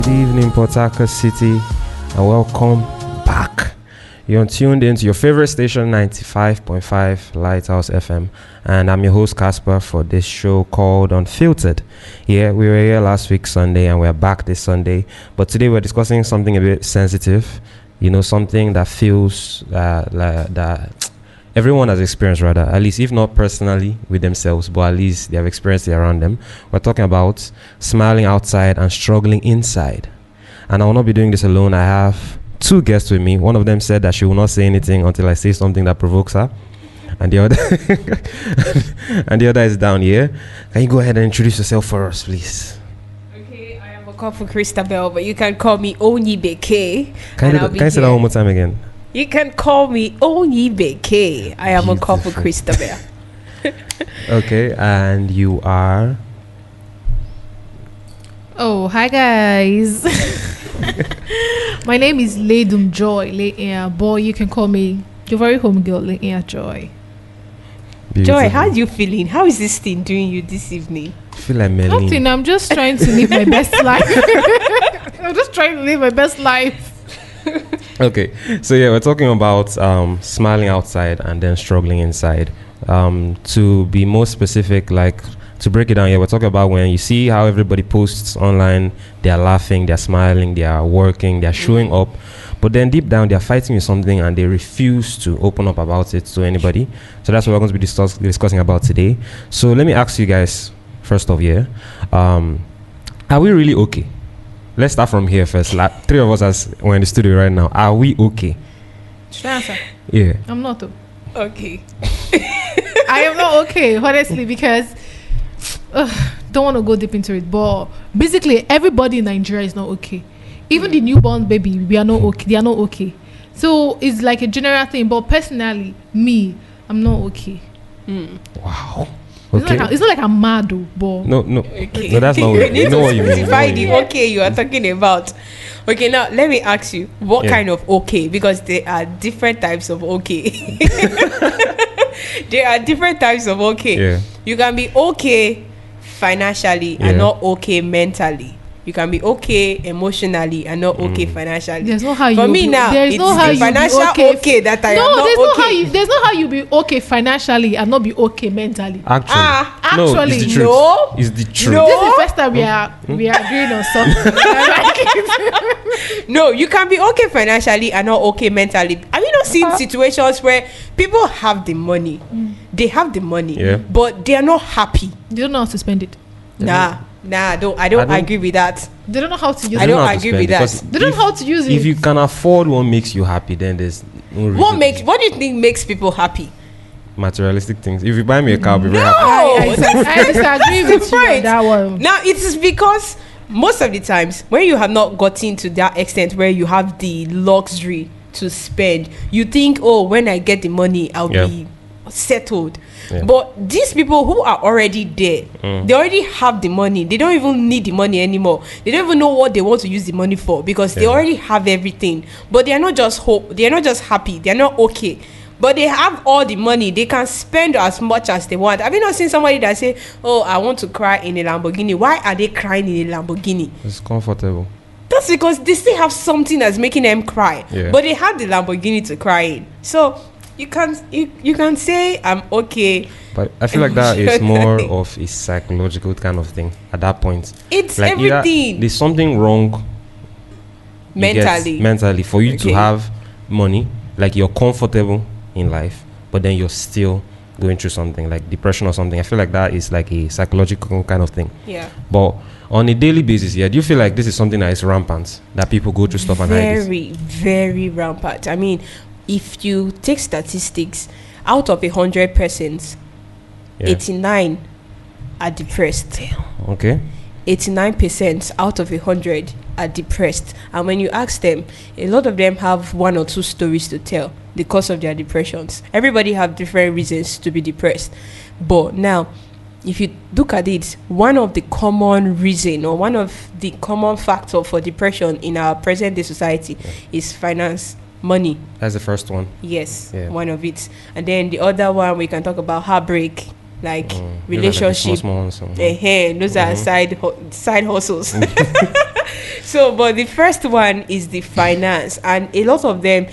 Good evening, Port Harcourt City, and welcome back. You're tuned into your favorite station, 95.5 Lighthouse FM, and I'm your host, Casper, for this show called Unfiltered. Yeah, we were here last week, Sunday, and we're back this Sunday, but today we're discussing something a bit sensitive, something that feels that everyone has experienced, rather, at least if not personally with themselves, but at least they have experienced it around them. We're talking about smiling outside and struggling inside. And I will not be doing this alone. I have two guests with me. One of them said that she will not say anything until I say something that provokes her. And the other is down here. Can you go ahead and introduce yourself for us, please? Okay, I am a call for Christabel, but you can call me Onyibeke. Can you say that one more time again? You can call me Onyibeke. I am a call for Christabel. Okay, and you are? Oh, hi guys. My name is Ledum Joy. Boy, you can call me your very home girl, Joy. Beautiful. Joy, how are you feeling? How is this thing doing you this evening? I feel like Melanie. Nothing, I'm just trying to live my best life. I'm just trying to live my best life. Okay, so yeah, we're talking about smiling outside and then struggling inside. To be more specific, like to break it down, we're talking about when you see how everybody posts online, they're laughing, they're smiling, they are working, they're showing up, but then deep down they're fighting with something and they refuse to open up about it to anybody. So that's what we're going to be discussing about today. So let me ask you guys, first off, are we really okay? Let's start from here first. Like, three of us as we're in the studio right now. Are we okay? Should I answer? Yeah. I'm not. Okay. I am not okay, honestly, because don't want to go deep into it. But basically, everybody in Nigeria is not okay. Even the newborn baby, we are not okay. They are not okay. So it's like a general thing. But personally, me, I'm not okay. Wow. Okay. Okay. It's not like I'm mad, though, but No, Okay. no, that's not. You need You know to what you mean. specify the okay you are talking about. Okay, now let me ask you, what kind of okay? Because there are different types of okay. There are different types of okay. Yeah. You can be okay financially and not okay mentally. You can be okay emotionally and not okay financially. there's no how you For me be, now, there's it's no how the you financial be okay that I no, am not there's okay. no how you there's no how you be okay financially and not be okay mentally. Actually, no, actually, it's the truth. no. It's the truth. No. This is the first time we are agreeing on something. No, you can be okay financially and not okay mentally. Have you not seen situations where people have the money, they have the money, but they are not happy? They don't know how to spend it. I don't agree with that. They don't know how to use I it. don't know how to agree spend with because that. They don't know how to use it. If you can afford what makes you happy, then there's no reason. What do you think makes people happy? Materialistic things. If you buy me a car, I'll be very happy. I disagree with you on Right. that one. Now it is because most of the times when you have not gotten to that extent where you have the luxury to spend, you think, oh, when I get the money, I'll be settled. But these people who are already there, they already have the money. They don't even need the money anymore. They don't even know what they want to use the money for because they already have everything. But they are not just they are not just happy. They are not okay. But they have all the money. They can spend as much as they want. Have you not seen somebody that say, oh, I want to cry in a Lamborghini? Why are they crying in a Lamborghini? It's comfortable. That's because they still have something that's making them cry. But they have the Lamborghini to cry in. So you can say I'm okay. But I feel like that is more of a psychological kind of thing at that point. It's like everything. There's something wrong mentally for you to have money, like you're comfortable in life, but then you're still going through something like depression or something. I feel like that is like a psychological kind of thing. Yeah. But on a daily basis, do you feel like this is something that is rampant, that people go through stuff and hide this? Very, very rampant. I mean, if you take statistics, out of 100 persons, 89 are depressed. Okay. 89% out of 100 are depressed. And when you ask them, a lot of them have one or two stories to tell the cause of their depressions. Everybody have different reasons to be depressed. But now, if you look at it, one of the common reason or one of the common factor for depression in our present day society is finance, money. That's the first one. Yes, one of it. And then the other one, we can talk about heartbreak, like relationship. Those are those are side hustles. So, but the first one is the finance, and a lot of them,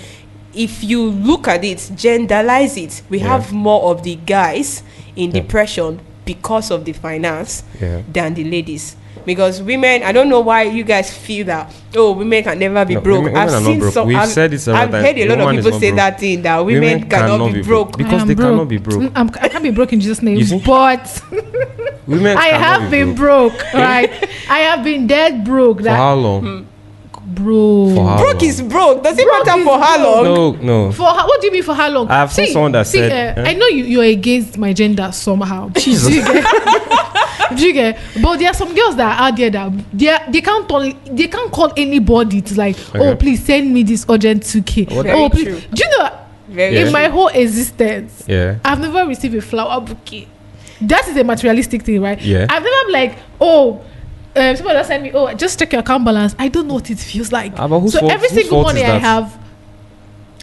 if you look at it, genderize it, we have more of the guys in depression because of the finance than the ladies. Because women, I don't know why you guys feel that, oh, women can never be broke. Women are not broke. We've said it several I've times. heard a lot of people say broke. that thing, that women cannot be broke. Because they cannot be broke. I can't be broke in Jesus' name. You see? But Women I cannot have be been broke, right? I have been dead broke. For how long? Bro. For how Broke long? is broke. Does it Broke matter is for how long? No. For what do you mean for how long? I have seen someone that said, I know you're against my gender somehow. Do you get? Do you get? But there are some girls that are out there that they can't call anybody to like, oh, please send me this urgent 2K. What? Oh, Very please. true. Do you know? Very In true. my whole existence, Yeah. I've never received a flower bouquet. That is a materialistic thing, right? Yeah. I've never been like, oh, somebody just send me, oh, just check your account balance. I don't know what it feels like. But whose So fault- every whose single fault is money I that? have,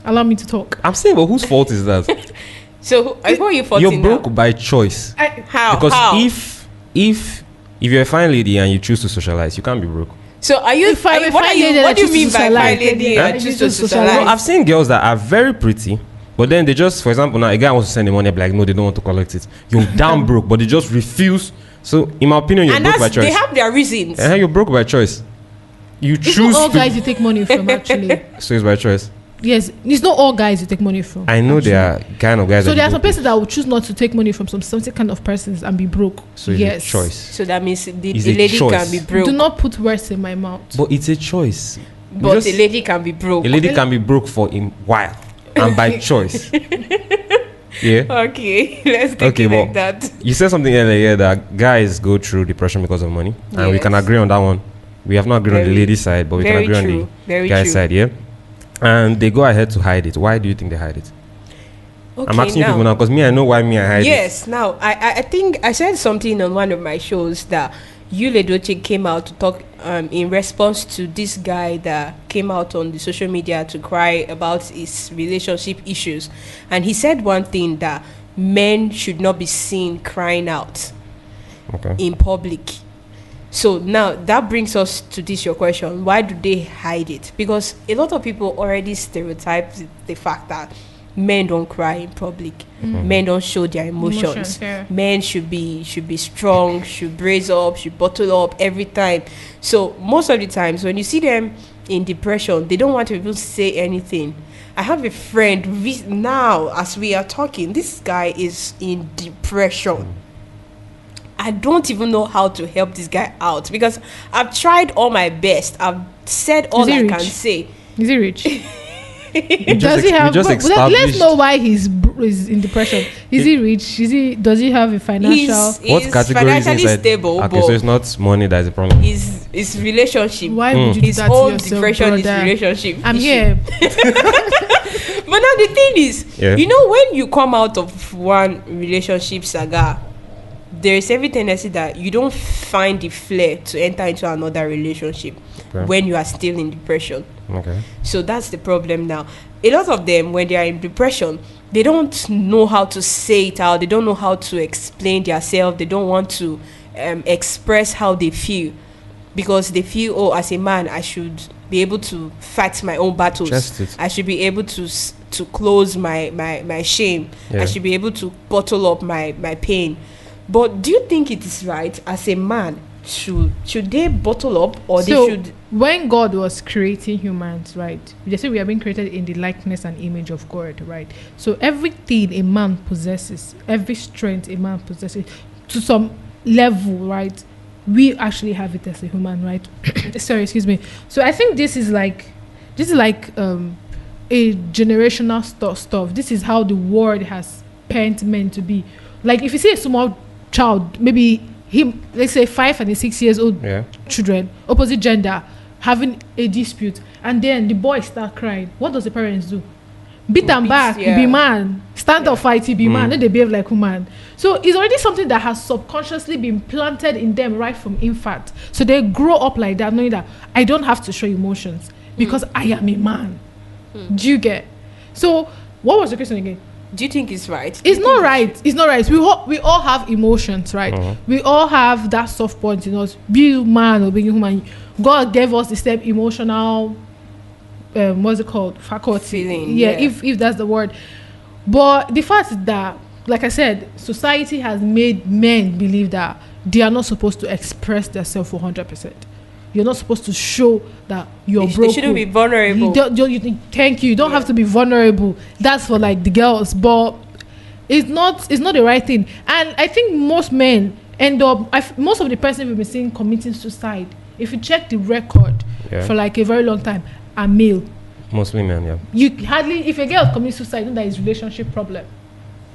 allow me to talk. I'm saying, but whose fault is that? So who are you faulting You're broke now? by choice. How? Because How? if you're a fine lady and you choose to socialize, you can't be broke. So are you? If I'm a what fine are you? lady What that do you chooses mean to by fine socialize, lady? then and I choose choose to to socialize. socialize. No, I've seen girls that are very pretty, but then they just, for example, now a guy wants to send the money, be like, no, they don't want to collect it. You're damn broke, but they just refuse. So, in my opinion, you're And broke by that's, choice. they have their reasons. You're broke by choice. You It's choose not all to. guys you take money from, actually. So it's by choice. Yes, it's not all guys you take money from. I know actually. there are kind of guys. So that there are you some don't persons that will choose not to take money from some certain kind of persons and be broke. take. So it's Yes. a choice. So that means the It's a lady choice. can be broke, Do not put words in my mouth. But it's a choice. but just- the lady can be broke. A lady can be broke for a while and by choice. Yeah. Okay, let's take Okay, it well, like that. You said something earlier that guys go through depression because of money, and we Yes. can agree on that one. We have not agreed on the Very- lady side, but we can very agree on true, the very guy true. side, yeah. And they go ahead to hide it. Why do you think they hide it? Okay, I'm asking people now because me, I know why me I hide it. Yes, now I think I said something on one of my shows that Yule Doche came out to talk in response to this guy that came out on the social media to cry about his relationship issues, and he said one thing, that men should not be seen crying out Okay. in public. So now that brings us to this your question: why do they hide it? Because a lot of people already stereotype the fact that men don't cry in public, men don't show their emotions. Yeah. Men should be strong, should brace up, should bottle up every time. So most of the times when you see them in depression, they don't want to even say anything. I have a friend now, as we are talking, this guy is in depression. I don't even know how to help this guy out because I've tried all my best. I've said all Is he I rich? can say. Is he rich? We Does he have? just Let's established know why he's in depression. Is he rich? Does he have a financial? what He's category is financially inside? stable, Okay, so but it's not money that is a problem. his relationship, Why would you do his that to own yourself, depression, his brother? relationship. I'm issue. here. But now the thing is, Yeah. you know, when you come out of one relationship saga, there is every tendency that you don't find the flair to enter into another relationship Okay. when you are still in depression. Okay. So that's the problem now. A lot of them, when they are in depression, they don't know how to say it out. They don't know how to explain themselves. They don't want to express how they feel because they feel, oh, as a man, I should be able to fight my own battles. Just it. I should be able to close my shame. Yeah. I should be able to bottle up my pain. But do you think it is right as a man? Should they bottle up, or they So should? when God was creating humans, right? They say we have been created in the likeness and image of God, right? So everything a man possesses, every strength a man possesses, to some level, right? We actually have it as a human, right? Sorry, excuse me. So I think this is like a generational stuff. This is how the world has pent men to be. Like if you see a small child, maybe him, let's say 5 and 6 years old Yeah. children, opposite gender, having a dispute, and then the boy start crying, what does the parents do? Beat them Beat, back, yeah. be man, stand up, fight, be man, Mm. then they behave like woman. So it's already something that has subconsciously been planted in them right from infant. So they grow up like that, knowing that I don't have to show emotions because I am a man. Do you get? So what was the question again? Do you think it's right? It's not right. It's not right. We all have emotions, right? We all have that soft point in us. Be you man or being human, God gave us the same emotional, what's it called? Faculty. Feeling. Yeah, if that's the word. But the fact is that, like I said, society has made men believe that they are not supposed to express themselves 100%. You're not supposed to show that you're broken. They shouldn't be vulnerable. Thank you. You don't have to be vulnerable. That's for like the girls, but it's not the right thing. And I think most men end up. Most of the person we've been seeing committing suicide, if you check the record for like a very long time, are male. Mostly men, yeah. You hardly, if a girl commits suicide, you know that is relationship problem.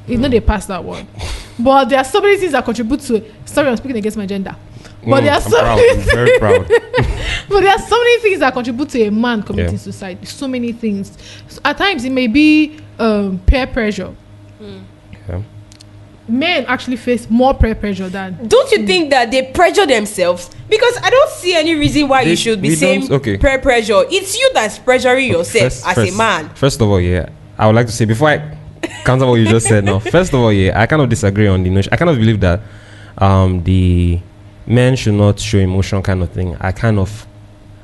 You know they pass that one. But there are so many things that contribute to it. Sorry, I'm speaking against my gender. But there are I'm very proud. But there are so many things that contribute to a man committing suicide. So many things. So at times it may be peer pressure. Yeah. Men actually face more peer pressure than. Don't you think that they pressure themselves? Because I don't see any reason why you should be saying peer pressure. It's you that's pressuring yourself as a man. First of all, I would like to say before I counter what you just said now. First of all, I kind of disagree on the notion. I kind of believe that the men should not show emotion kind of thing.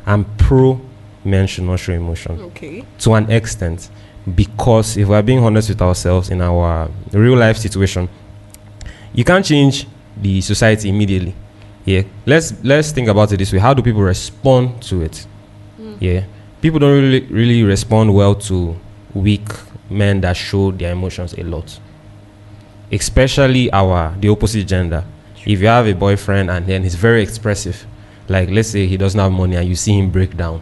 I'm pro men should not show emotion. Okay. To an extent. Because if we're being honest with ourselves in our real life situation, you can't change the society immediately. Yeah. Let's think about it this way. How do people respond to it? Yeah. People don't really respond well to weak men that show their emotions a lot. Especially the opposite gender. If you have a boyfriend and then he's very expressive, like let's say he doesn't have money and you see him break down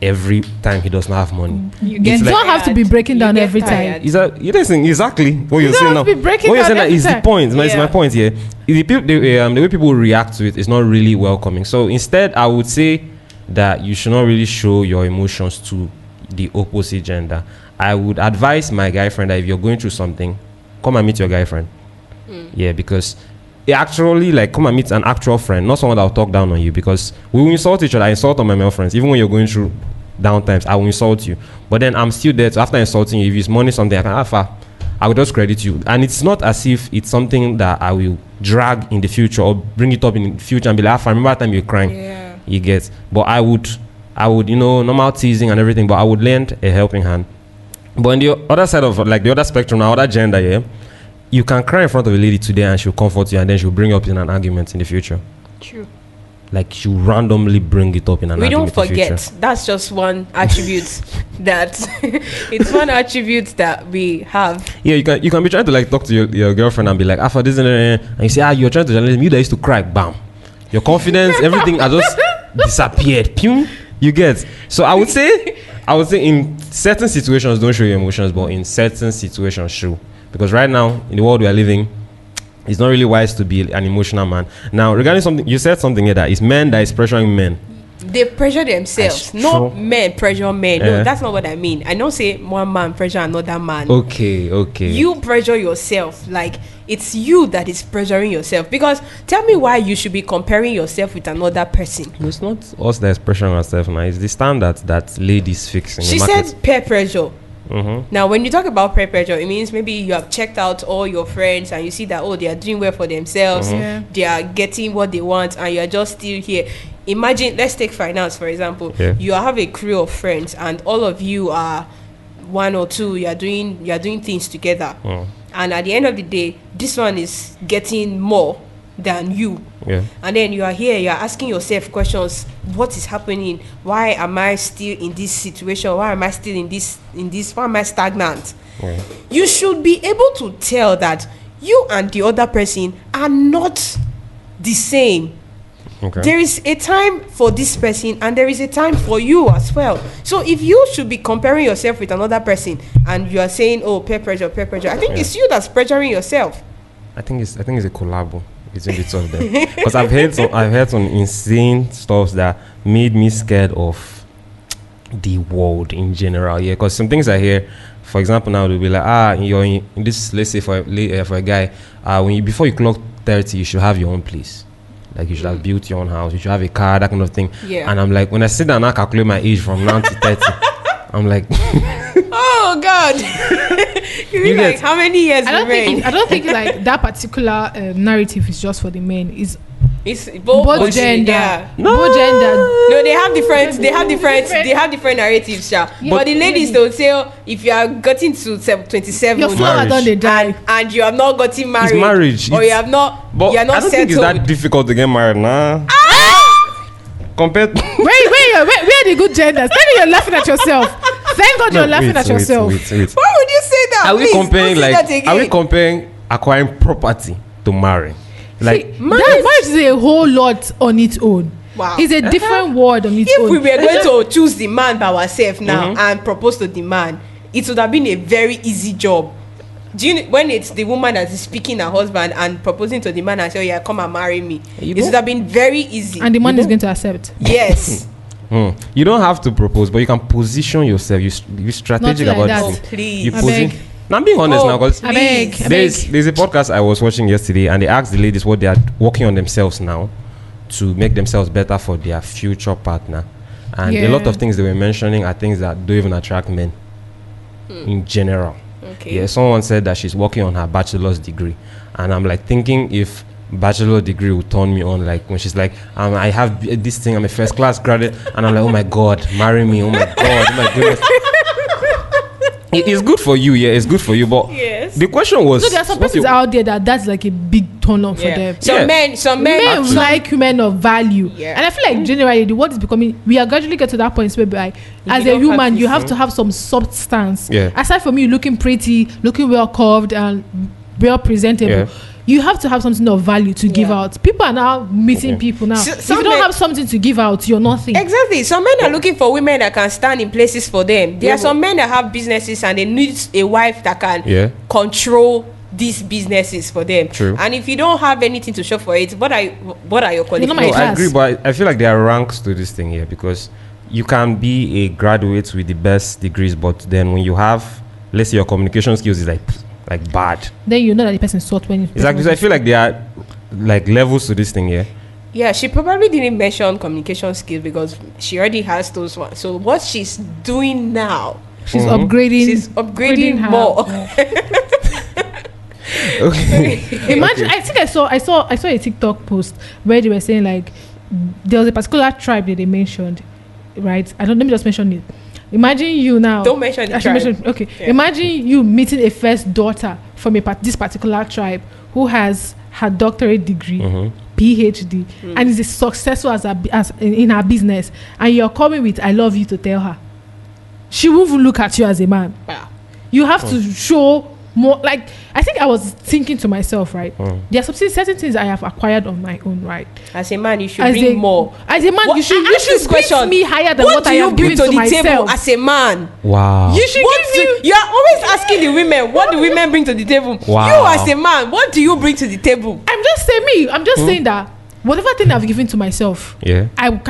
every time he doesn't have money. You don't have to be breaking down every time. Is that you listen exactly what you're saying now? What you're saying that is the point. It's my point here. The way people react to it is not really welcoming. So instead, I would say that you should not really show your emotions to the opposite gender. I would advise my guy friend that if you're going through something, come and meet your guy friend. Yeah, because actually, like, come and meet an actual friend, not someone that will talk down on you, because we will insult each other. I insult on my male friends. Even when you're going through down times, I will insult you. But then I'm still there. So after insulting you, if it's money, something, I will just credit you. And it's not as if it's something that I will drag in the future or bring it up in the future and be like, I remember that time you're crying. Yeah. You get. But I would, normal teasing and everything, but I would lend a helping hand. But on the other side of, like, the other spectrum, now, other gender, you can cry in front of a lady today and she'll comfort you and then she'll bring you up in an argument in the future. True. Like, she'll randomly bring it up in an argument. We don't forget. That's just one attribute it's one attribute that we have. Yeah, you can be trying to, like, talk to your girlfriend and be like, after this and you say, you're trying to journalism. You that used to cry, bam. Your confidence, everything has just disappeared. Pew. You get. So I would say in certain situations, don't show your emotions, but in certain situations, show. Because right now, in the world we are living, it's not really wise to be an emotional man. Now, regarding something, you said something here that it's men that is pressuring men. They pressure themselves, not men pressure men. No, that's not what I mean. I don't say one man pressure another man. Okay. You pressure yourself. Like, it's you that is pressuring yourself. Because tell me why you should be comparing yourself with another person. It's not us that is pressuring ourselves now. It's the standard that ladies fix in the market. She said peer pressure. Now, when you talk about peer pressure, it means maybe you have checked out all your friends and you see that, they are doing well for themselves, they are getting what they want, and you are just still here. Imagine, let's take finance for example. You have a crew of friends and all of you are one or two, you are doing things together, and at the end of the day, this one is getting more than you, and then you are here, you are asking yourself questions. What is happening? Why am I still in this situation? Why am I still in this why am I stagnant? You should be able to tell that you and the other person are not the same. There is a time for this person and there is a time for you as well. So if you should be comparing yourself with another person and you are saying, peer pressure, I think it's you that's pressuring yourself. I think it's a collabo between the two of them, because I've heard some insane stuff that made me scared of the world in general. Yeah, because some things I hear, for example, now they'll be like, you're in this. Let's say for a guy, before you clock 30, you should have your own place. Like, you should have built your own house. You should have a car, that kind of thing. Yeah. And I'm like, when I sit down and I calculate my age from now to 30, I'm like, Oh God! you mean get- like how many years I don't remain? think I don't think like that particular narrative is just for the men. It's It's both gender. Yeah. Both gender. No, they have different. They have different narratives, sha. Yeah. But the ladies, they'll say, oh, if you are getting to 27, Your flower Marriage. done the die. and you have not gotten married, marriage. or It's- you have not, but you are not I don't settled. think it's that difficult to get married, nah. Compared. Where are the good genders? Tell me you're laughing at yourself. Thank God you're laughing at yourself. Wait. Why would you say that? Are we Please, comparing don't say like? that again. Are we comparing acquiring property to marrying? Like, See, marriage is a whole lot on its own. Wow. It's a different word on its If own. we were going to choose the man by ourselves now and propose to the man, it would have been a very easy job. Do you when it's the woman that is speaking her husband and proposing to the man and say, oh, yeah, come and marry me, You it don't- would have been very easy. And the man You is don't- going to accept. Yes. you don't have to propose, but you can position yourself. You strategic Not like about that. this. Oh, please. You I position. beg. Now I'm being honest Oh, now, because I beg. please. I beg. there's a podcast I was watching yesterday, and they asked the ladies what they are working on themselves now to make themselves better for their future partner, and a lot Yeah. of things they were mentioning are things that don't even attract men in general. Okay. Yeah, someone said that she's working on her bachelor's degree, and I'm like thinking if bachelor degree will turn me on, like when she's like, I have this thing, I'm a first class graduate, and I'm like, oh my god, marry me, oh my god, oh my goodness. It's good for you, yeah, it's good for you, but Yes. the question was, So there are some what's persons your- out there that's like a big turn on for Yeah. them. Some Yeah. men, Men some- like women of value, Yeah. and I feel like generally the world is becoming. We are gradually get to that point where, like, as You a don't human, have you this, have to have some substance. Yeah. Aside from you looking pretty, looking well curved, and well presentable, Yeah. you have to have something of value to give Yeah. out. People are now meeting Okay. people now. So- If some you don't men- have something to give out, you're nothing. Exactly. Some men are looking for women that can stand in places for them. There Yeah, are some men that have businesses and they need a wife that can Yeah. control these businesses for them. True. And if you don't have anything to show for it, what are your You're not my qualifications? No, I class. agree, but I feel like there are ranks to this thing here, because you can be a graduate with the best degrees, but then when you have, let's say your communication skills is like bad. Then you know that the person sought when. Exactly. So I feel like there are like levels to this thing here. Yeah, she probably didn't mention communication skills because she already has those ones. So what she's doing now, she's Mhm. upgrading. she's upgrading her- more. Okay. Imagine, I think I saw a TikTok post where they were saying like there was a particular tribe that they mentioned, right? Let me just mention it. Imagine you now. Don't mention the I should tribe. mention- okay. Yeah. Imagine you meeting a first daughter from this particular tribe who has her doctorate degree, Mhm. PhD, and is successful as in her business, and you're coming with "I love you" to tell her. She won't even look at you as a man. Wow. You have to show more. Like, I think I was thinking to myself, right? There are certain things I have acquired on my own, right? As a man, you should As bring a more. As a man, What- you should I ask this question me higher than what do I you have bring given to to the table myself. as a man? Wow. You should What give do, me. you are always asking the women, what do women bring to the table? Wow. You as a man, what do you bring to the table? I'm just saying me. I'm just saying that whatever thing I've given to myself, Yeah. I've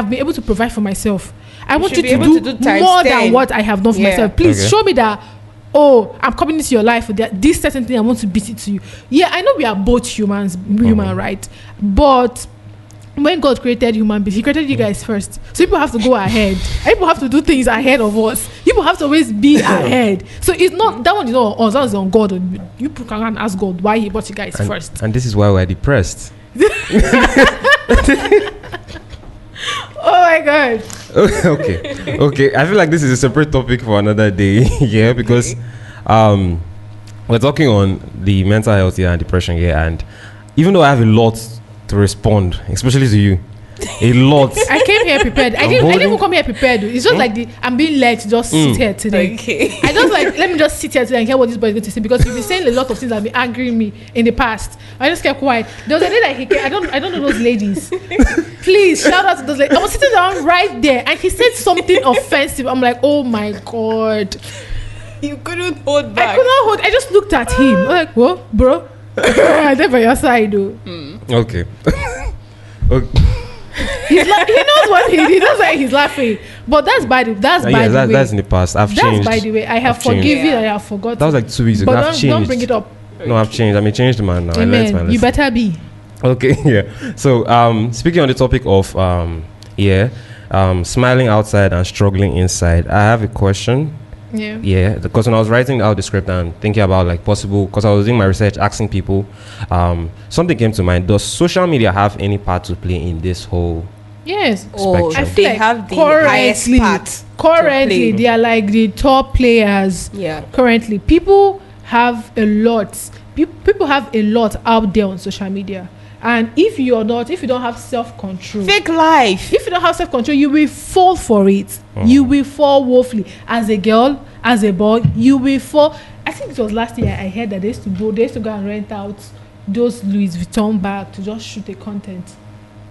been able to provide for myself. I want should you be to able do, to do times more 10. than what I have done for Yeah. myself. Please Okay. show me that. Oh, I'm coming into your life with this certain thing. I want to beat it to you. Yeah, I know we are both humans, human, right? But when God created human beings, He created you guys first. So people have to go ahead. People have to do things ahead of us. People have to always be ahead. So it's not that one is not on us. That is on God. You can ask God why He brought you guys And, first. and this is why we're depressed. Oh my God. Okay. I feel like this is a separate topic for another day. Yeah, because we're talking on the mental health here and depression here, and even though I have a lot to respond, especially to you, a lot. I came here prepared. I didn't even come here prepared. It's just like I'm being led to just sit here today. Okay. I just like let me just sit here today and hear what this boy is going to say, because you've been saying a lot of things that have been angering me in the past. I just kept quiet. There was a lady I don't know those ladies. Please shout out to those ladies. I was sitting down right there and he said something offensive. I'm like, oh my God. You couldn't hold back. I could not hold. I just looked at him. I'm like, what, bro? I'm there by your side, though. Okay. Okay. He knows what he knows why he's laughing. But that's by the way. That's in the past. I've That's changed. by the way. I have I've changed. forgiven. Yeah. I have forgotten. That was like 2 weeks ago. but I've don't changed. bring it up. No, I've changed. I'm a changed man now. I learned my Amen. You lesson. better be. Okay, yeah. So, speaking on the topic of, Smiling outside and struggling inside. I have a question. Yeah, because when I was writing out the script and thinking about like possible, because I was doing my research, asking people, something came to mind. Does social media have any part to play in this whole? Yes. Oh, Spectrum. I feel they have the highest part. to Currently, play. they are like the top players. Yeah. Currently, people have a lot. People have a lot out there on social media, and if you don't have self-control, Fake life. if you don't have self-control, you will fall for it. You will fall woefully. As a girl, as a boy, you will fall. I think it was last year I heard that they used to go and rent out those Louis Vuitton bag to just shoot a content.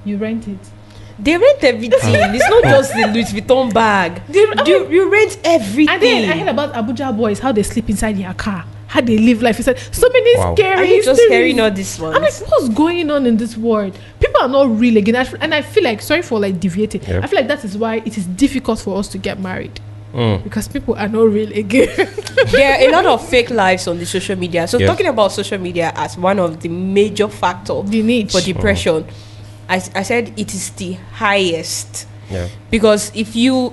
You rent it. They rent everything. It's not just the Louis Vuitton bag. You rent everything. And then I heard about Abuja boys, how they sleep inside their car, how they live life inside. So many Wow. scary Are you just stories. carrying all this one? I'm like, what's going on in this world? People are not real again. And I feel like, sorry for like deviating. Yep. I feel like that is why it is difficult for us to get married. Mm. Because people are not real again. There are a lot of fake lives on the social media. So Yeah. talking about social media as one of the major factors The niche. for depression, I said it is the highest Yeah. because if you